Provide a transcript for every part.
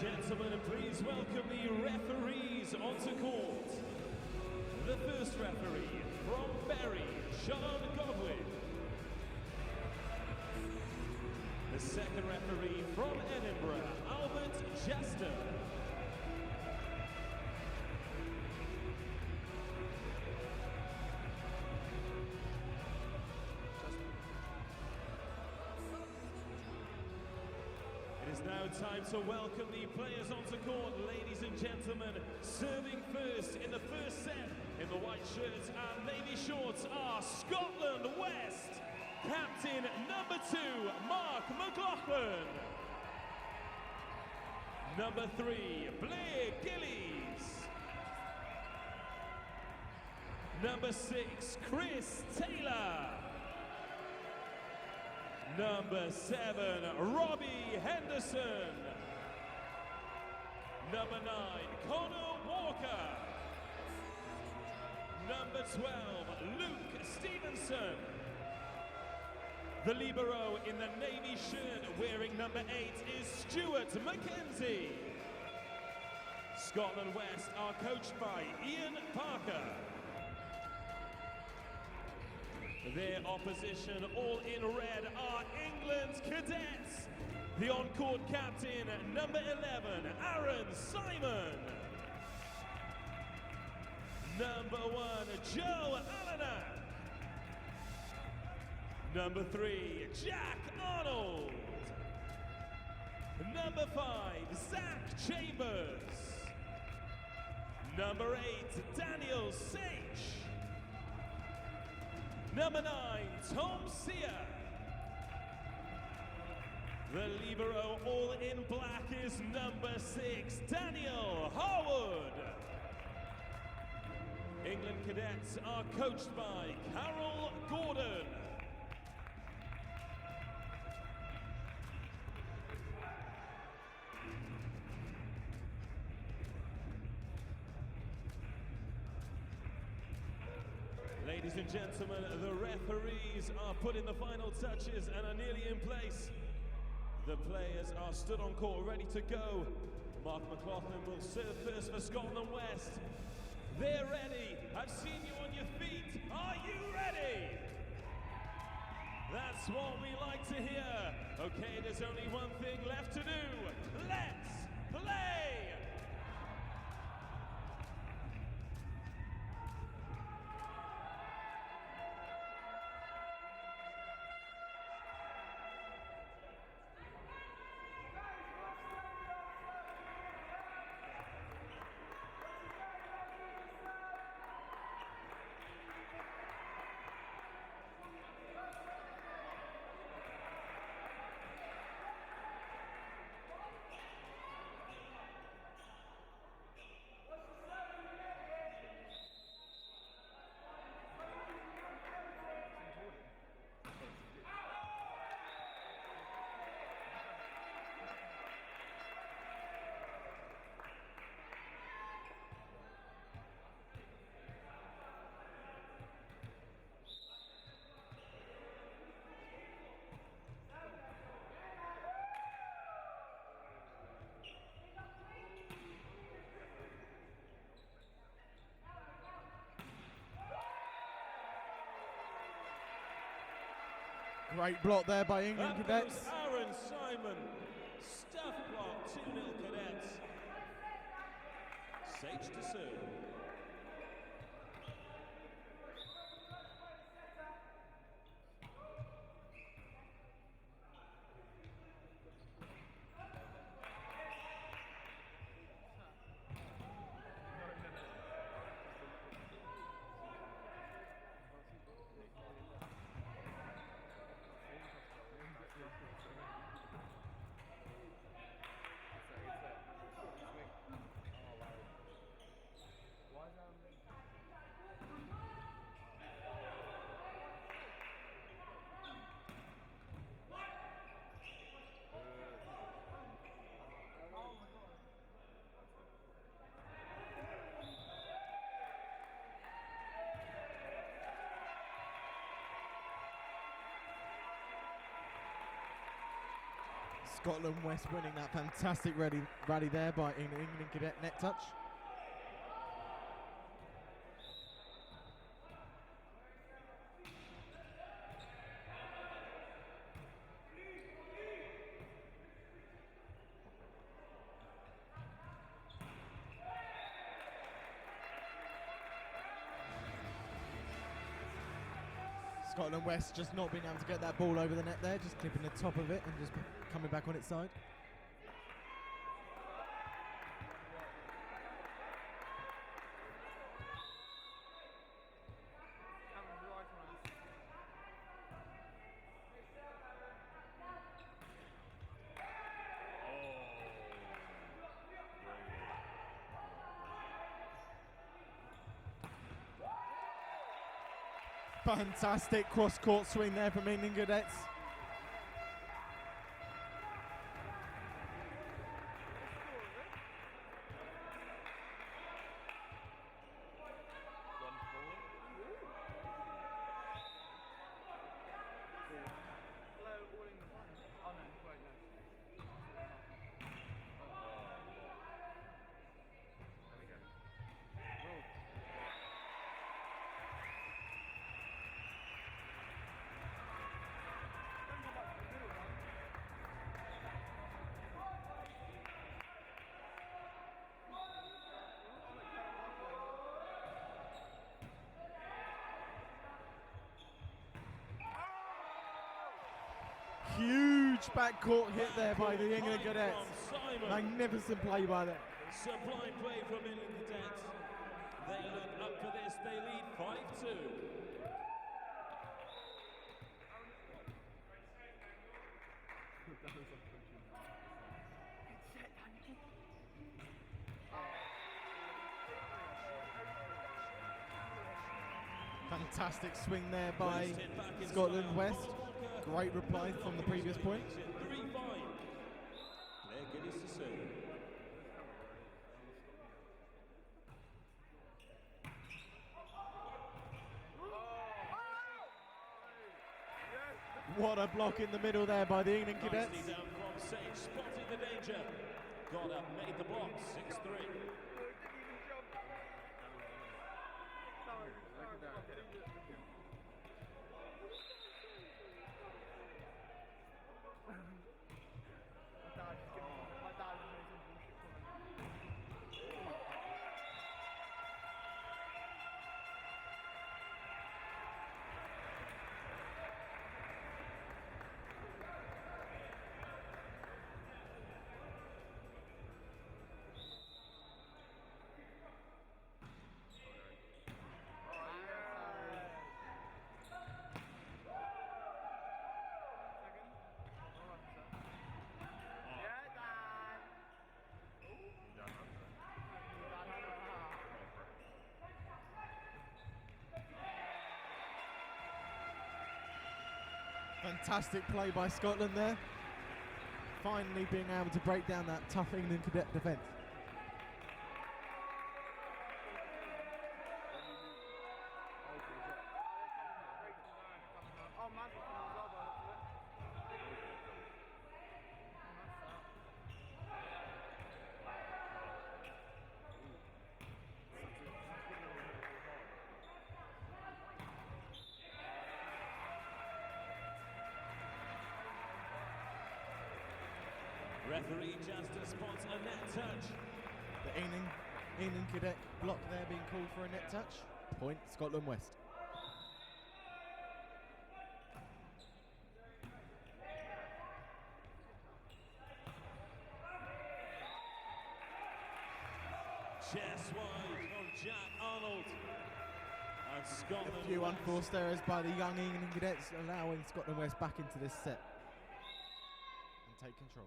gentlemen, please welcome the referees onto court. The first referee from Bury, Sean Godwin. The second referee from Edinburgh, Albert Jester. It is now time to welcome the players onto court, ladies and gentlemen. Serving first in the first set in the white shirts and navy shorts are Scotland West, captain number 2, Mark McLaughlin. Number 3, Blair Gillies. Number 6, Chris Taylor. Number 7, Robbie Henderson. Number 9, Connor Walker. Number 12, Luke Stevenson. The libero in the navy shirt wearing number 8 is Stuart Mackenzie. Scotland West are coached by Ian Parker. Their opposition, all in red, are England's Cadets. The on-court captain, number 11, Aaron Simon. Number 1, Joe Alanak. Number 3, Jack Arnold. Number 5, Zach Chambers. Number 8, Daniel Sage. Number 9, Tom Sear. The libero, all in black, is number 6, Daniel Harwood. England Cadets are coached by Carol Gordon. Ladies and gentlemen, the referees are putting the final touches and are nearly in place. The players are stood on court, ready to go. Mark McLaughlin will serve first for Scotland West. They're ready. I've seen you on your feet. Are you ready? That's what we like to hear. Okay, there's only one thing left to do. Let's play! Great block there by England Cadets. Aaron Simon, stuff block, 2-0 Cadets. Sage to serve. Scotland West winning that fantastic rally there by England Cadet net touch. Scotland West just not being able to get that ball over the net there, just clipping the top of it and just coming back on its side. Fantastic cross-court swing there from England Cadets. Huge backcourt hit there by the England Cadets. Magnificent play by them. Sublime play from England Cadets. They look up for this. They lead 5-2. Fantastic swing there by Scotland West. Great reply from the previous point. 3-5. Blair Gillies to serve. What a block in the middle there by the England Cadets. Nicely down from Sage, spotting the danger. Got up, made the block, 6-3. Fantastic play by Scotland there. Finally being able to break down that tough England Cadet defence. Referee just spots a net touch. The England Cadet block there being called for a net touch. Point Scotland West. Chest wide from Jack Arnold. And Scotland A few unforced errors by the young England Cadets, allowing Scotland West back into this set and take control.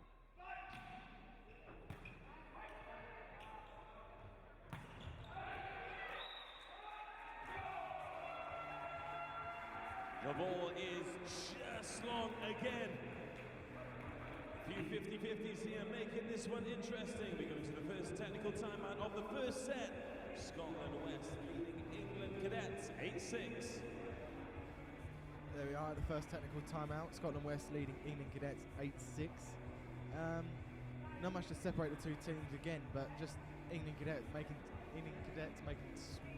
The ball is just long again. A few 50-50s here, making this one interesting. We go to the first technical timeout of the first set. Scotland West leading England Cadets 8-6. There we are, the first technical timeout. Scotland West leading England Cadets 8-6. Not much to separate the two teams again, but just England Cadets making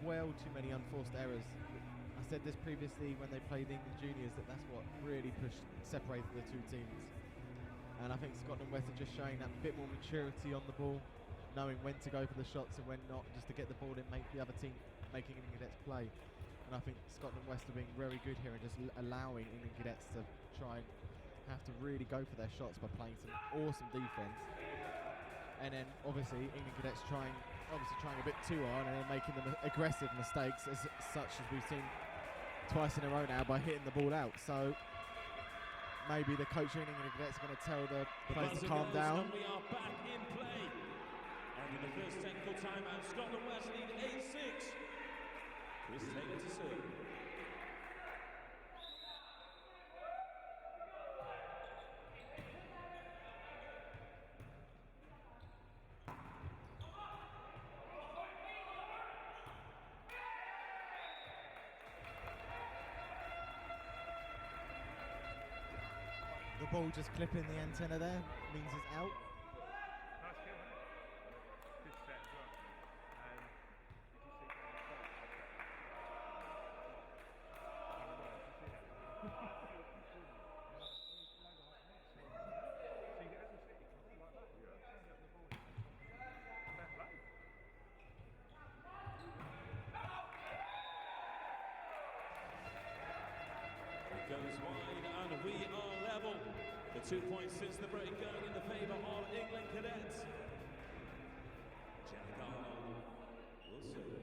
well too many unforced errors. I said this previously when they played England Juniors, that's what really separated the two teams. And I think Scotland West are just showing that bit more maturity on the ball, knowing when to go for the shots and when not, just to get the ball in, make the other team making England Cadets play. And I think Scotland West are being very good here and just allowing England Cadets to try and have to really go for their shots by playing some awesome defence. And then obviously England Cadets trying a bit too hard and then making them aggressive mistakes such as we've seen twice in a row now by hitting the ball out. So maybe the coach in England Cadets are going to tell the players to calm down. We are back in play. Ending the first technical timeout, Scotland West lead 8-6. Chris Taylor to serve. The ball just clipping the antenna there means it's out. Goes wide and we are level. The 2 points since the break going in the favour of England Cadets. Jack Arnold will serve.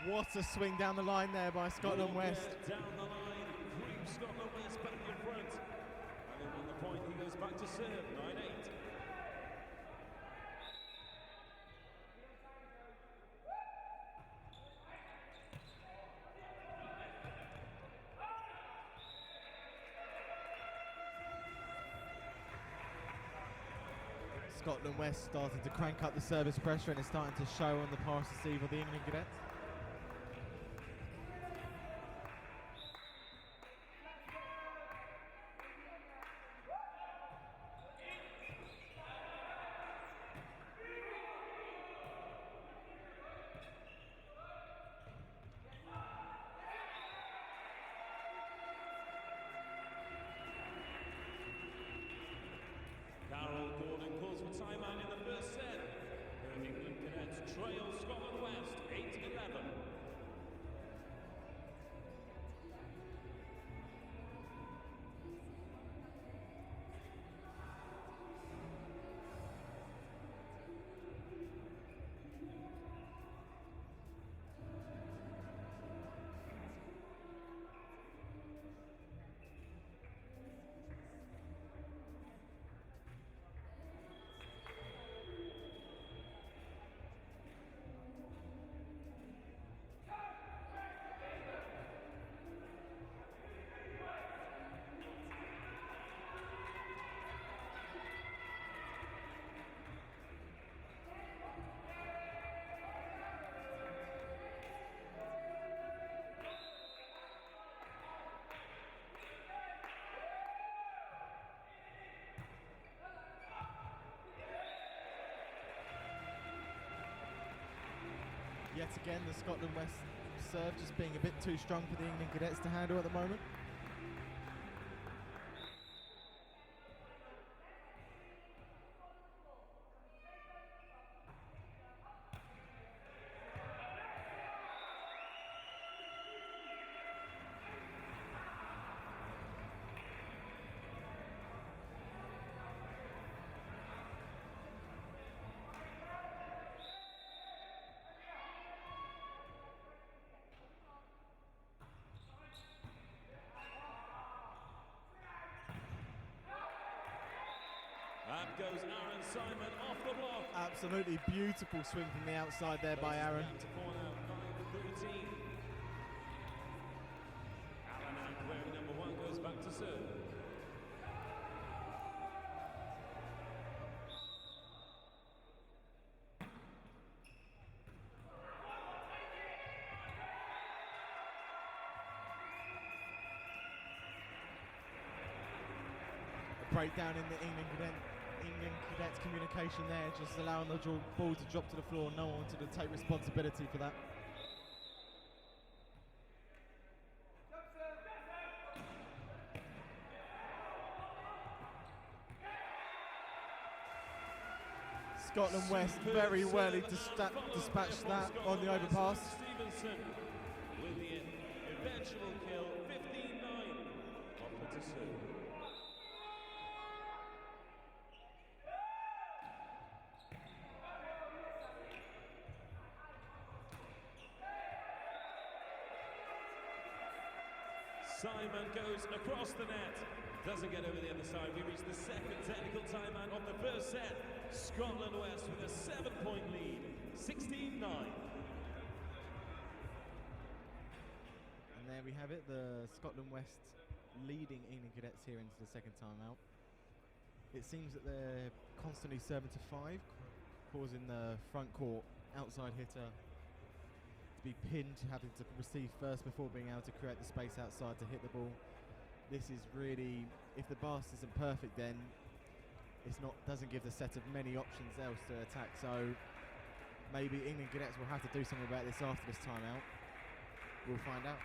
What a swing down the line there by Scotland West. Down the line, creeps Scotland West back in front. And then on the point, he goes back to serve, 9-8. Scotland West starting to crank up the service pressure and it's starting to show on the pass receive of the England Cadets. Gordon calls for timeout in the first set. England Cadets trail Scotland West 8-11. Yet again, the Scotland West serve just being a bit too strong for the England Cadets to handle at the moment. Up goes Aaron Simon off the block. Absolutely beautiful swing from the outside there by Aaron. To corner 9-13. breakdown in the England Cadets communication there, just allowing the ball to drop to the floor. No one wanted to take responsibility for that. Scotland West very well dispatched that on the overpass. Stevenson with the eventual kill, 15-9 off the Tasu. Simon goes across the net, doesn't get over the other side. We reach the second technical timeout of the first set. Scotland West with a 7-point lead, 16-9. And there we have it, the Scotland West leading England Cadets here into the second timeout. It seems that they're constantly serving to 5, causing the front court outside hitter to be pinned, having to receive first before being able to create the space outside to hit the ball. This is really, if the pass isn't perfect, then doesn't give the set of many options else to attack. So maybe England Cadets will have to do something about this after this timeout. We'll find out.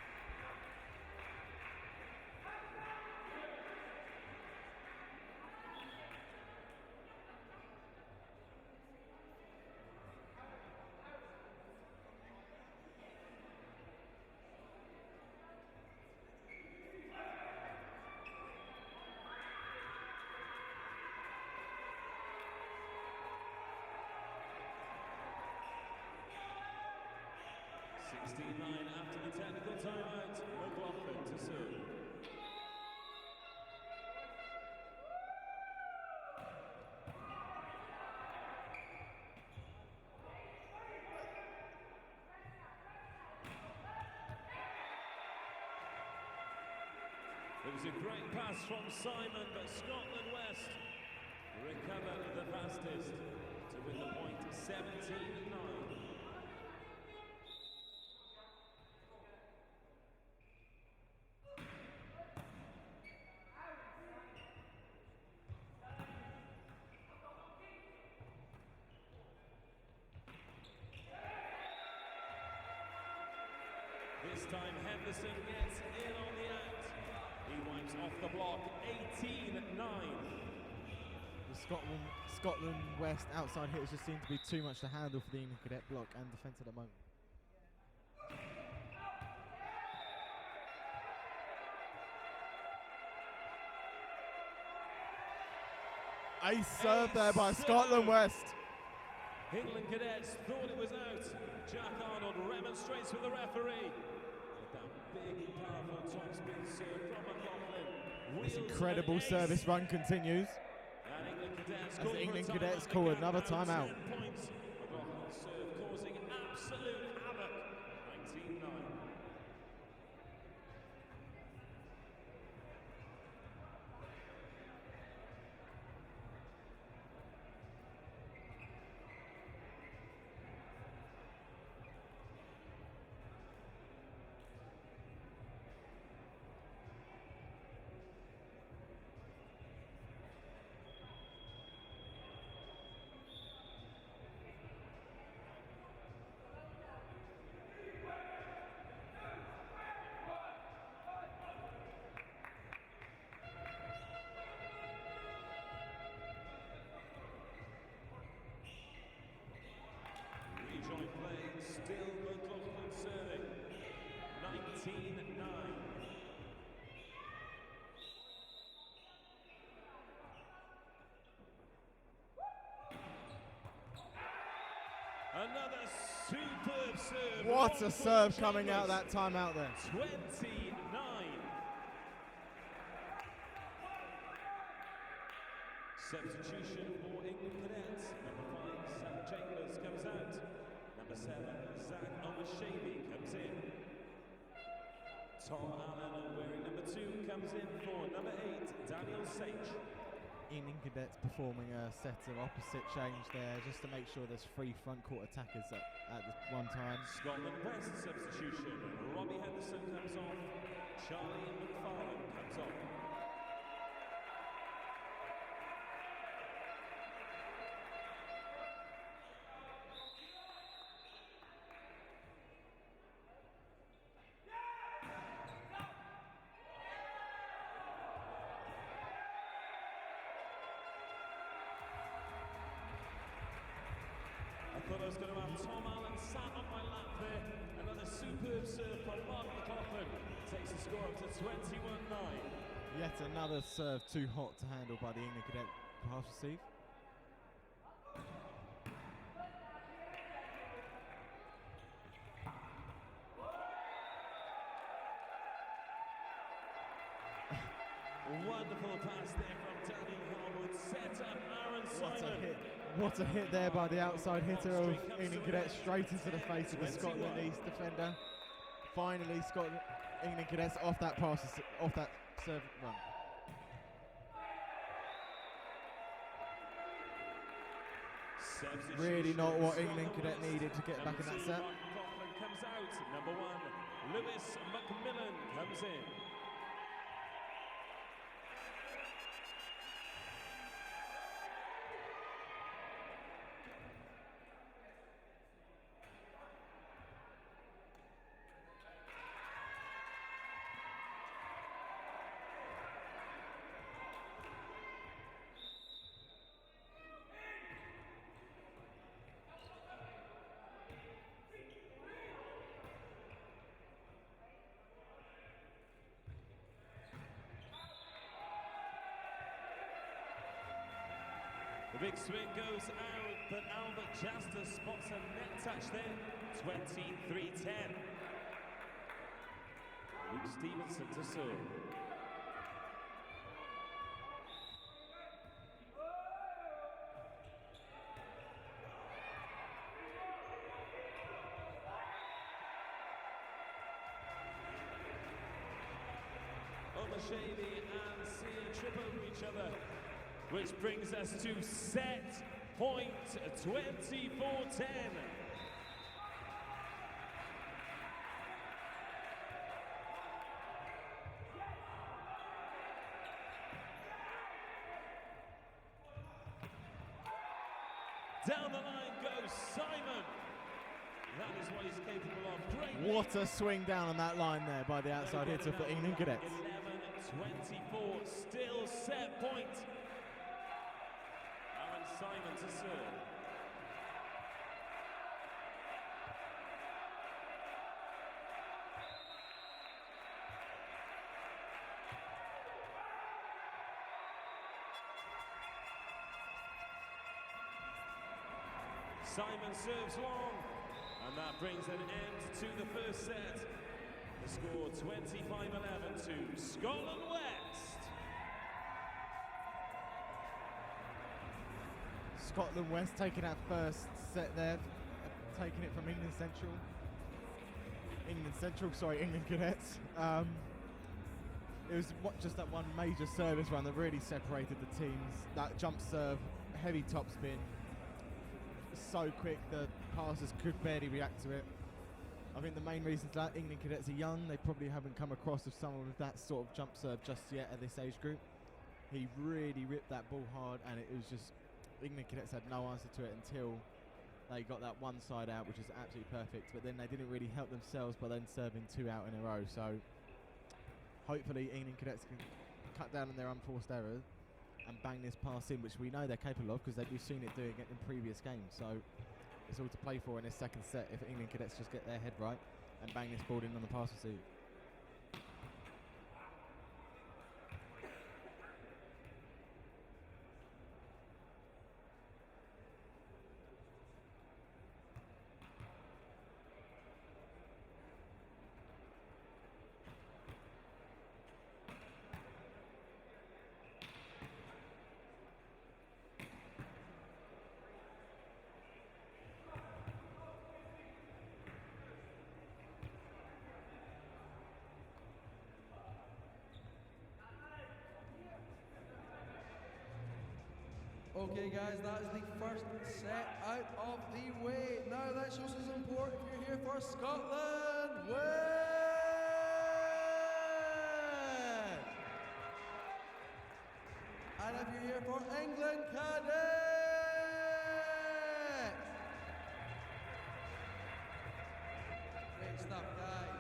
After the technical timeout, McLaughlin to serve. It was a great pass from Simon, but Scotland West recovered the fastest to win the point, 17-9. This time Henderson gets in on the act. He wipes off the block, 18-9. The Scotland West outside hitters just seem to be too much to handle for the England Cadet block and defence at the moment. Ace serve there by Scotland West. England Cadets thought it was out. Jack Arnold remonstrates with the referee. But that big, powerful top-spin serve from McLaughlin. This incredible service run continues. And England Cadets call another timeout. McLaughlin's serve causing absolute havoc. 19-9. Rejoin play, still McLaughlin serving. 19-9. Another superb serve. What a serve coming out that timeout there. 29. Substitution for England Cadets. Number 5, Sam Chambers comes out. Number 7, Zach Omashabi comes in. Tom Allen wearing number 2 comes in for number 8, Daniel Sage. England Cadets performing a set of opposite change there just to make sure there's 3 front court attackers at this one time. Scotland West substitution. Robbie Henderson comes off. Charlie McFarlane comes off. score up to 21-9. Yet another serve too hot to handle by the England Cadet pass receive. Wonderful pass there from Daniel Harwood. Set up Aaron Simon. What a hit there by the outside hitter of England Cadets, straight into the face of the Scotland East defender. Finally, England Cadets off that pass, off that serve run. Really not what England Cadet needed to get back in that set. McLaughlin comes out. Number 1, Lewis McMillan comes in. The big swing goes out, but Albert Jaster spots a net touch there. 23-10. Luke Stevenson to serve. Omashady and Sia trip over each other, which brings us to set point 24-10. Down the line goes Simon. That is what he's capable of. Great. What a swing down on that line there by the outside hitter for England Cadets. 11-24, still set point. Aaron Simon to serve. Simon serves long, and that brings an end to the first set. The score 25-11 to Scotland West. Scotland West taking that first set there, taking it from England Cadets. It was just that one major service run that really separated the teams. That jump serve, heavy topspin, so quick the passers could barely react to it. I think the main reason for that, England Cadets are young, they probably haven't come across with someone with that sort of jump serve just yet at this age group. He really ripped that ball hard, and it was just, England Cadets had no answer to it until they got that one side out, which is absolutely perfect, but then they didn't really help themselves by then serving 2 out in a row. So hopefully England Cadets can cut down on their unforced errors and bang this pass in, which we know they're capable of because we've seen it doing it in previous games. So it's all to play for in this second set if England Cadets just get their head right and bang this ball in on the pass receive. Okay guys, that is the first set out of the way. Now that shows us important if you're here for Scotland West! And if you're here for England Cadet! Great stuff guys.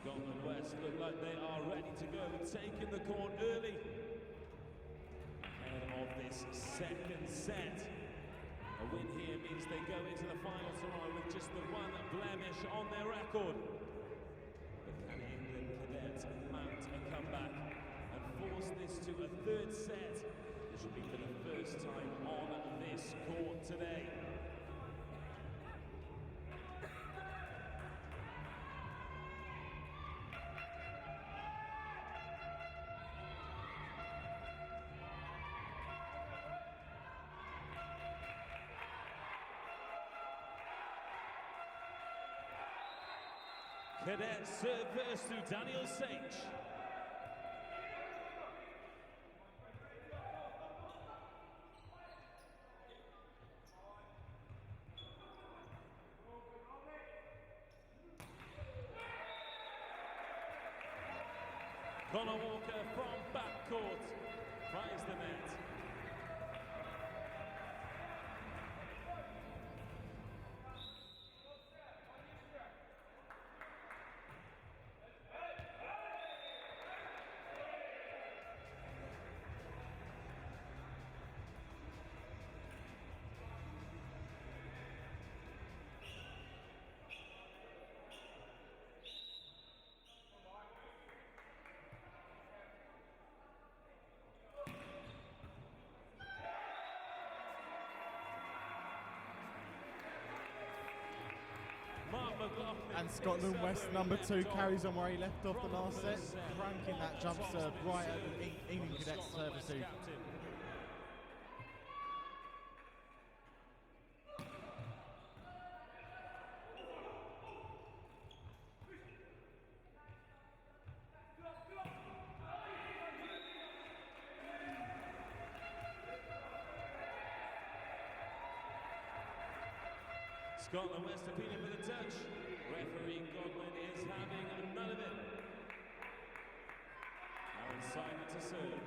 Scotland West look like they are ready to go, taking the court early ahead of this second set. A win here means they go into the final tomorrow with just the one blemish on their record. But can England Cadets mount a comeback and force this to a third set? This will be for the first time on this court today. Cadet serve first to Daniel Sage. Connor Walker from backcourt finds the net. And Scotland West #2 carries on where he left off the last set, cranking that jump serve right at the England Cadets service too. Scotland West appealing for the touch. Referee Godwin is having none of it. Aaron Simon to serve.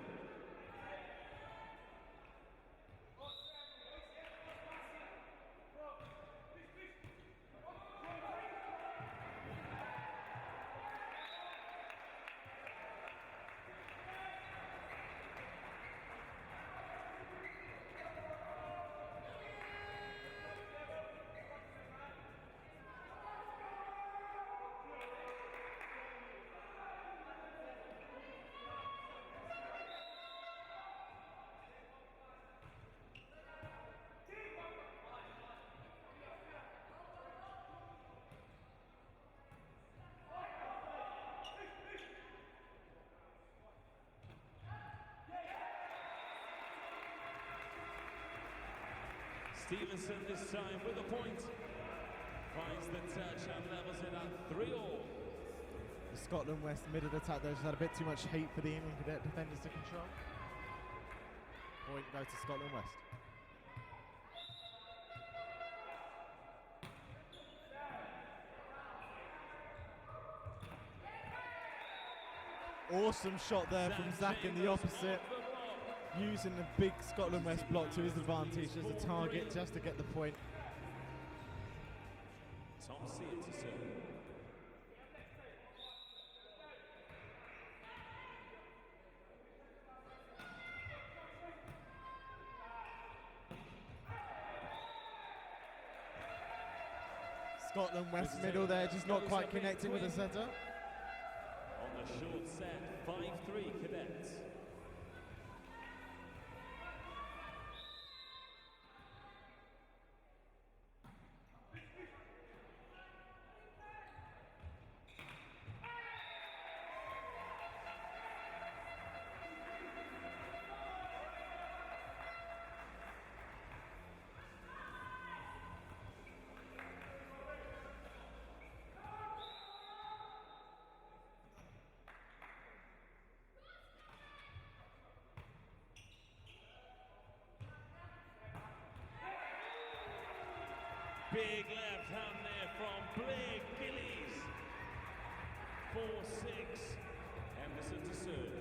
Stevenson this time with a point. Finds the touch and levels it at 3-all. The Scotland West mid of the attack there just had a bit too much heat for the England Cadet defenders to control. Point go to Scotland West. Awesome shot there from Zach in the opposite. Using the big Scotland West block to his advantage as a target just to get the point. Tom Sear to serve. Scotland West middle there, just not quite connecting with the setter. On the short set, 5-3 Cadets. Big left hand there from Blake Gillies. 4-6. Henderson to serve.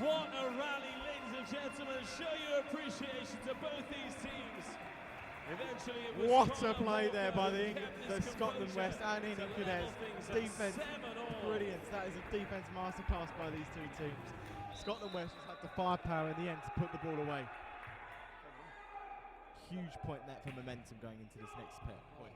What a rally, ladies and gentlemen. Show your appreciation to both these teams. Eventually it was What a Connor play Walker there by who the kept his Scotland composure West and to England level Cadets. things at Defence, 7-all. brilliance. That is a defence masterclass by these two teams. Scotland West just had the firepower in the end to put the ball away. Huge point net for momentum going into this next point.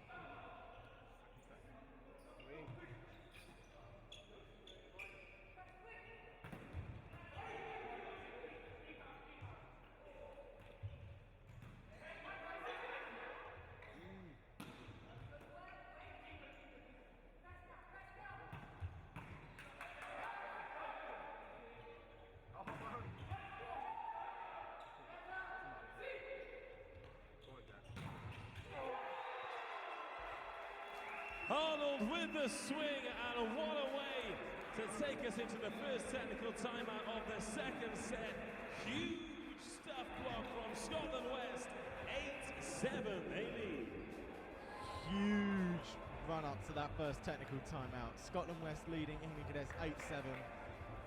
Arnold with the swing, and what a way to take us into the first technical timeout of the second set. Huge stuff block from Scotland West, 8-7 they lead. Huge run up to that first technical timeout. Scotland West leading England Cadets 8-7.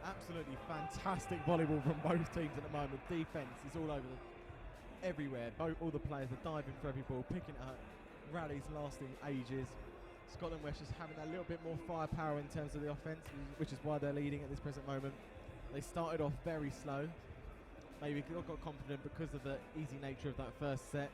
Absolutely fantastic volleyball from both teams at the moment. Defence is all over everywhere. All the players are diving for every ball, picking it up. Rallies lasting ages. Scotland West just having a little bit more firepower in terms of the offence, which is why they're leading at this present moment. They started off very slow. Maybe got confident because of the easy nature of that first set.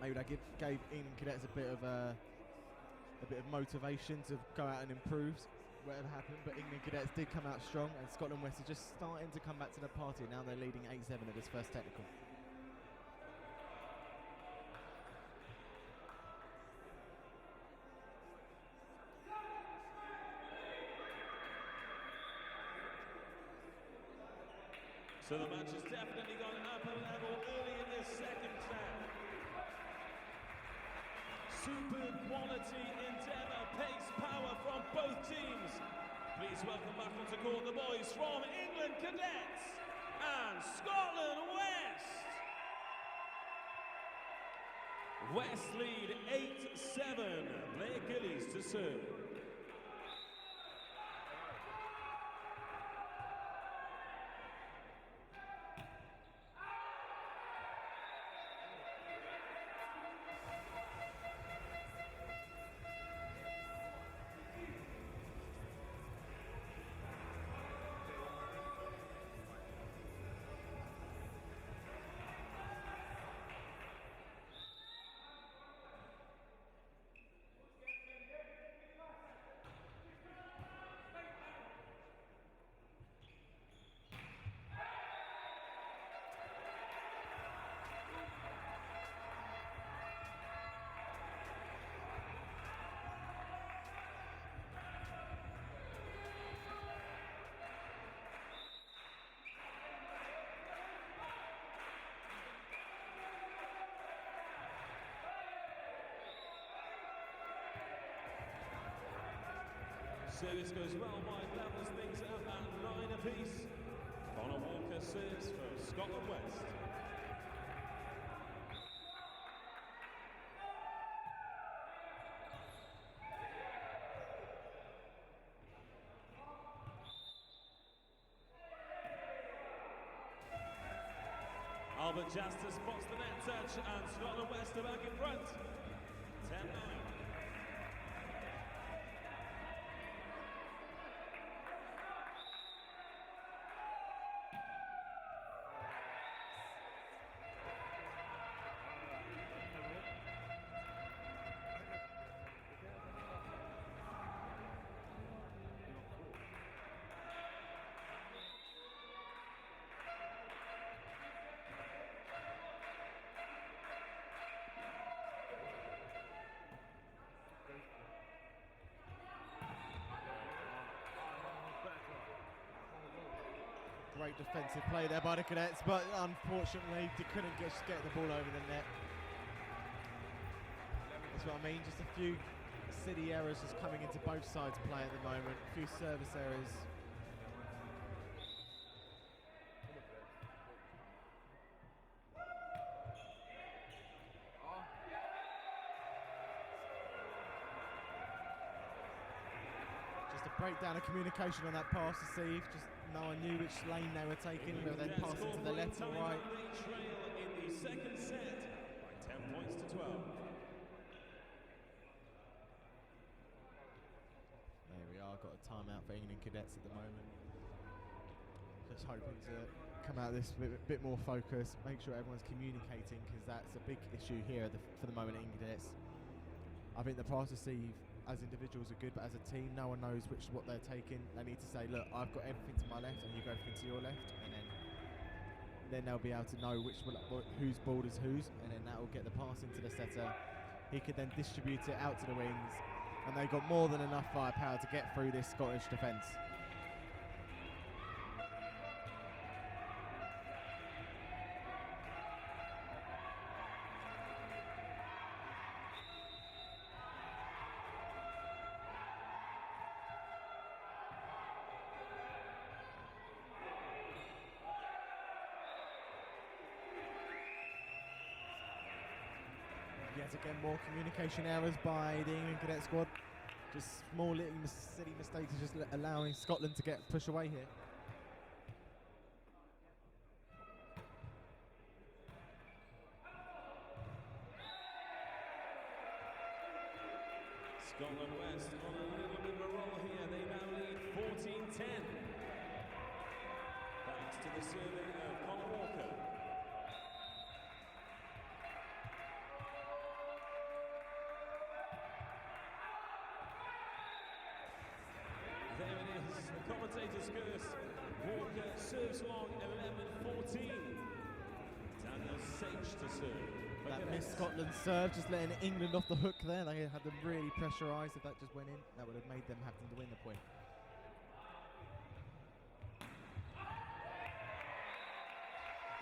Maybe that gave England Cadets a bit of motivation to go out and improve, whatever happened. But England Cadets did come out strong, and Scotland West are just starting to come back to the party. Now they're leading 8-7 at this first technical. So the match has definitely gone up a level early in this second set. Superb quality, endeavour, pace, power from both teams. Please welcome back onto court the boys from England Cadets and Scotland West. West lead 8-7. Blair Gillies to serve. Service goes well wide, levels things up at 9 apiece. Connor Walker serves for Scotland West. Albert Justice spots the net touch, and Scotland West are back in front. 10-9. Great defensive play there by the Cadets, but unfortunately they couldn't get the ball over the net. That's what I mean, just a few silly errors just coming into both sides' play at the moment, a few service errors. Just a breakdown of communication on that pass to Steve, just No one knew which lane they were taking, whether they'd pass it to the left or right. They trail in the second set by 10 points to 12. There we are, got a timeout for England Cadets at the moment. Just hoping to come out of this bit more focused, make sure everyone's communicating, because that's a big issue here for the moment at England Cadets. I think the pass receive as individuals are good, but as a team, no one knows what they're taking. They need to say, look, I've got everything to my left and you've got everything to your left, and then they'll be able to know whose ball is whose, and then that will get the pass into the setter. He could then distribute it out to the wings, and they've got more than enough firepower to get through this Scottish defence. Yet again, more communication errors by the England Cadet squad. Just small little silly mistakes, just allowing Scotland to get push away here. Scotland West on a little bit of a roll here. They now lead 14-10. Thanks to the serving of Connor Walker. There it is, the commentator's curse. Walker serves long, 11-14. Daniel Sage to serve. That missed Scotland's serve, just letting England off the hook there. They had them really pressurised. If that just went in, that would have made them have to win the point.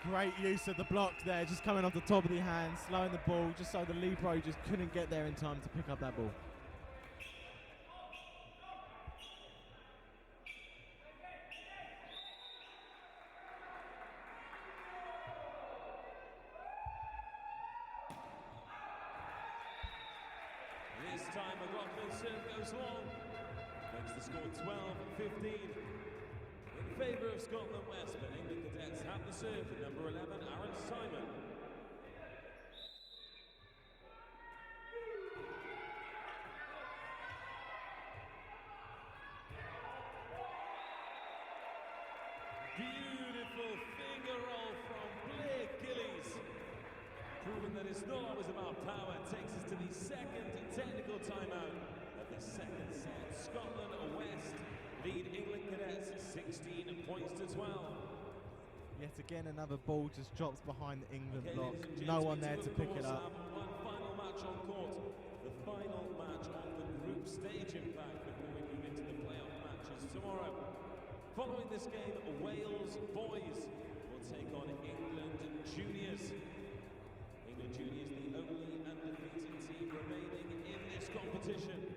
Great use of the block there, just coming off the top of the hand, slowing the ball, just so the Libro just couldn't get there in time to pick up that ball. This time McLaughlin's serve goes long. Makes the score 12-15. In favour of Scotland West, but England Cadets have the serve for number 11, Aaron Simon. Beautiful finger roll from Blake Gillies. Proving that it's not always about power, takes us to the second technical timeout of the second set. Scotland West lead England Cadets 16 points to 12. Yet again, another ball just drops behind the England Okay, block. ladies and No gents, one there we to do, of pick it course, up. have one final match on court. The final match on the group stage, in fact, before we move into the playoff matches tomorrow. Following this game, Wales boys will take on England juniors. England juniors, the only undefeated team remaining in this competition.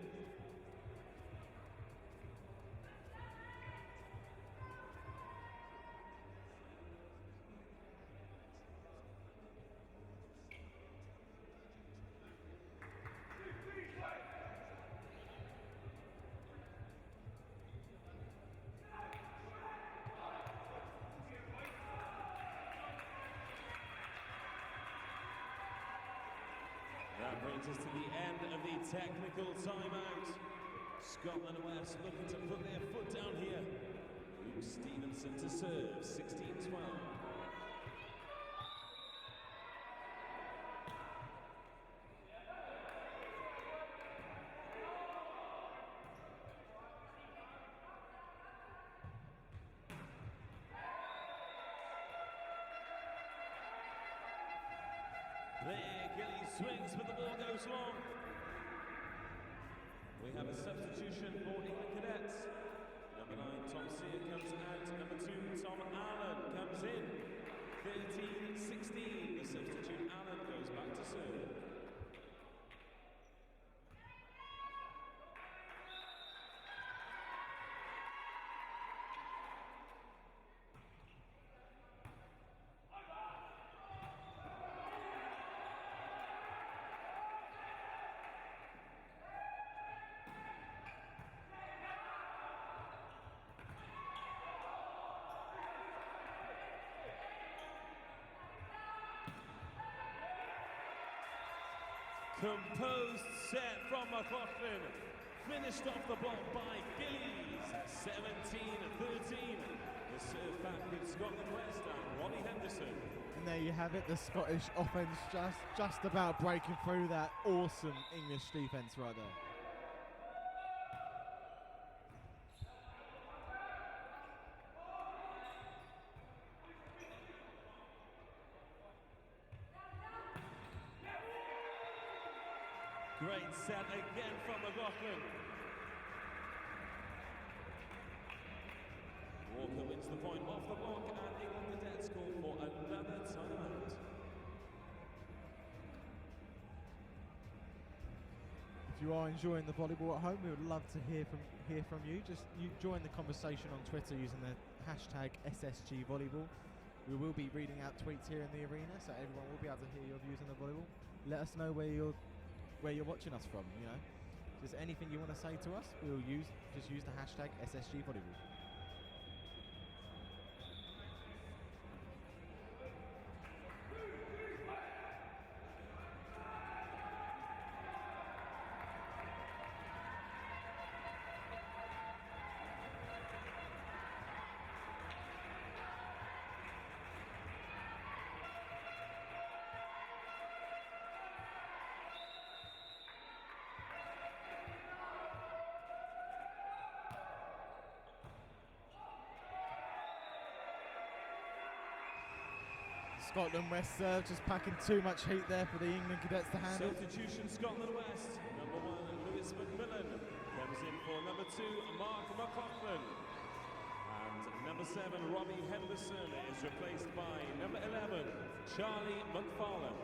That brings us to the end of the technical timeout. Scotland West looking to put their foot down here. Luke Stevenson to serve, 16-12. There, Gillies swings, but the ball goes long. We have a substitution for England Cadets. Number 9, Tom Sear comes out. Number 2, Tom Allen comes in. 13-16. The substitute Allen goes back to serve. Composed set from McLaughlin. Finished off the block by Gillies. 17-13. The serve back with Scotland West and Robbie Henderson. And there you have it, the Scottish offence just about breaking through that awesome English defence right there. Great set again from McLaughlin. Walker wins the point off the block and England Cadets call for another timeout. If you are enjoying the volleyball at home, we would love to hear from you. Just you join the conversation on Twitter using the hashtag SSG14. We will be reading out tweets here in the arena, so everyone will be able to hear your views on the volleyball. Let us know where you're watching us from, you know. Just anything you want to say to us, just use the hashtag SSG14. Scotland West serve, just packing too much heat there for the England Cadets to handle. Substitution Scotland West. Number 1, Lewis McMillan. Comes in for number 2, Mark McLaughlin. And number 7, Robbie Henderson is replaced by number 11, Charlie McFarlane.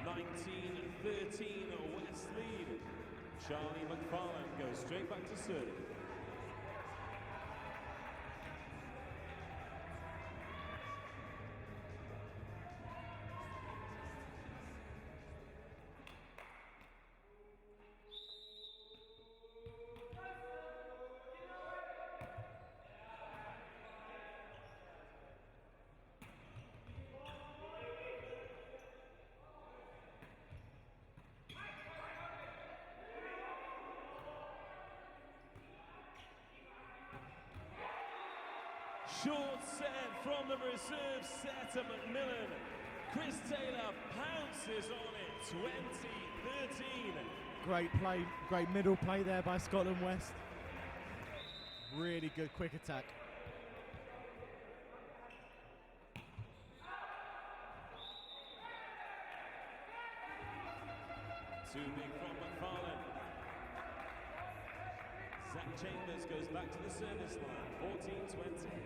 19-13 West lead. Charlie McFarlane goes straight back to serve. Short set from the reserve setter McMillan. Chris Taylor pounces on it, 20-13. Great play, great middle play there by Scotland West. Really good quick attack. Too big from McFarlane. Zach Chambers goes back to the service line, 14-20.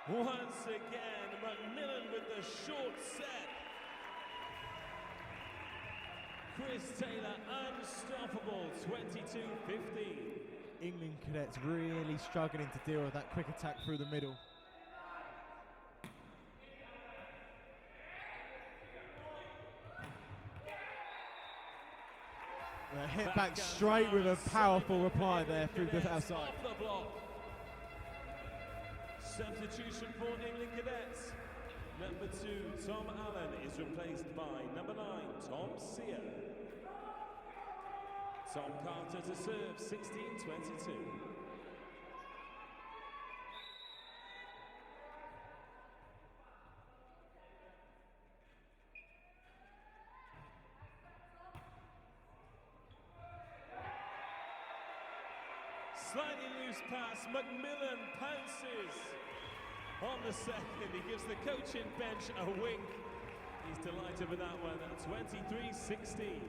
Once again, McMillan with the short set. Chris Taylor unstoppable, 22-15. England Cadets really struggling to deal with that quick attack through the middle. Hit back straight with a powerful reply there through the outside. Off the block. Substitution for England Cadets. Number 2, Tom Allen is replaced by number 9, Tom Sear. Tom Carter to serve, 16-22. Slightly loose pass, McMillan pounces on the second. He gives the coaching bench a wink. He's delighted with that one, 23-16.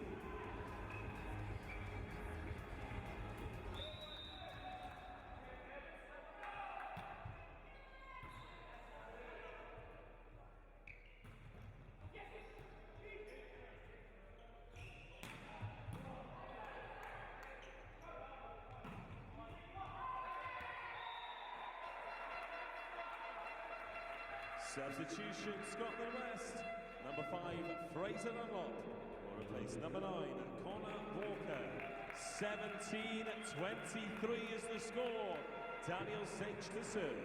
Substitution, Scotland West. Number 5, Fraser Dunlop will replace number 9, Connor Walker. 17-23 is the score. Daniel Sage to serve.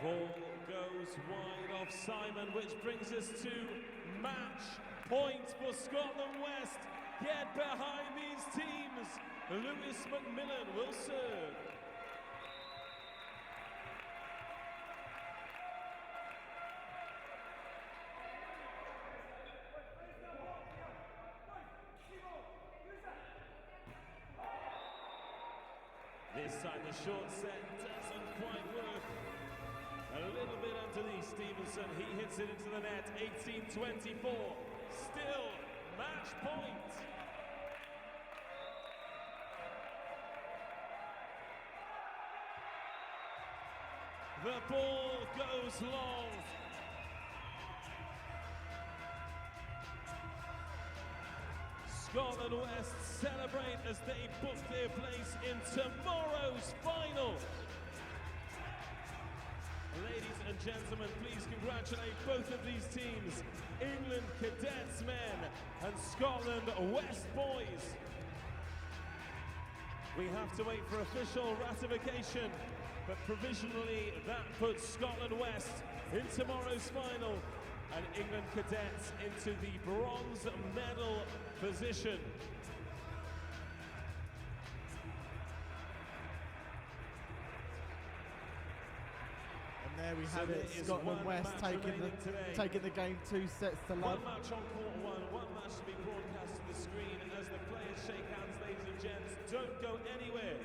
Ball goes wide off Simon, which brings us to match point for Scotland West. Get behind these teams. Lewis McMillan will serve. This time the short set doesn't quite work. A little bit underneath Stevenson, he hits it into the net, 18-24, still match point. The ball goes long. Scotland West celebrate as they book their place in tomorrow's final. Ladies and gentlemen, please congratulate both of these teams, England Cadets men and Scotland West boys. We have to wait for official ratification, but provisionally that puts Scotland West in tomorrow's final and England Cadets into the bronze medal position. There we have it, Scotland West taking the game 2 sets to love. One match on court one match to be broadcast to the screen as the players shake hands, ladies and gents. Don't go anywhere,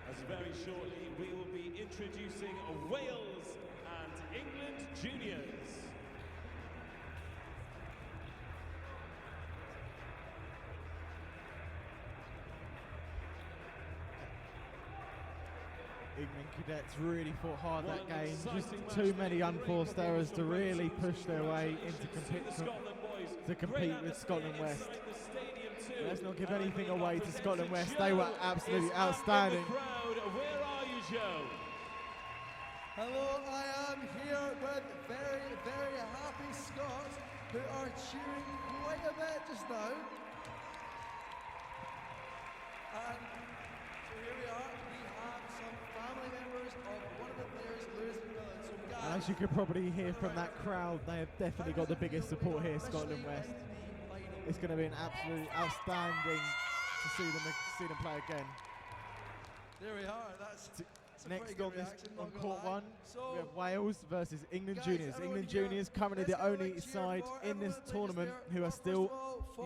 as very shortly we will be introducing Wales and England juniors. England Cadets really fought hard that game. Just too many unforced errors to really push their way into compete with Scotland West. Let's not give anything away to Scotland West. They were absolutely outstanding. Where are you, Joe? Hello, I am here with very, very happy Scots who are cheering quite a bit just now. And so here we are. Family members of one of the players, Lewis McMillan. So guys, as you could probably hear from that crowd, they have definitely got the biggest support here, Scotland West. It's going to be an absolutely outstanding to see them play again. There we are. That's next on court 1, we have Wales versus England juniors. England juniors currently the only side in this tournament who are still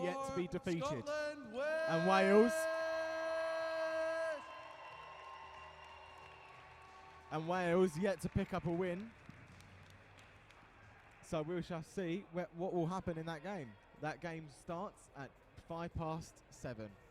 yet to be defeated. And Wales yet to pick up a win. So we shall see what will happen in that game. That game starts at 7:05.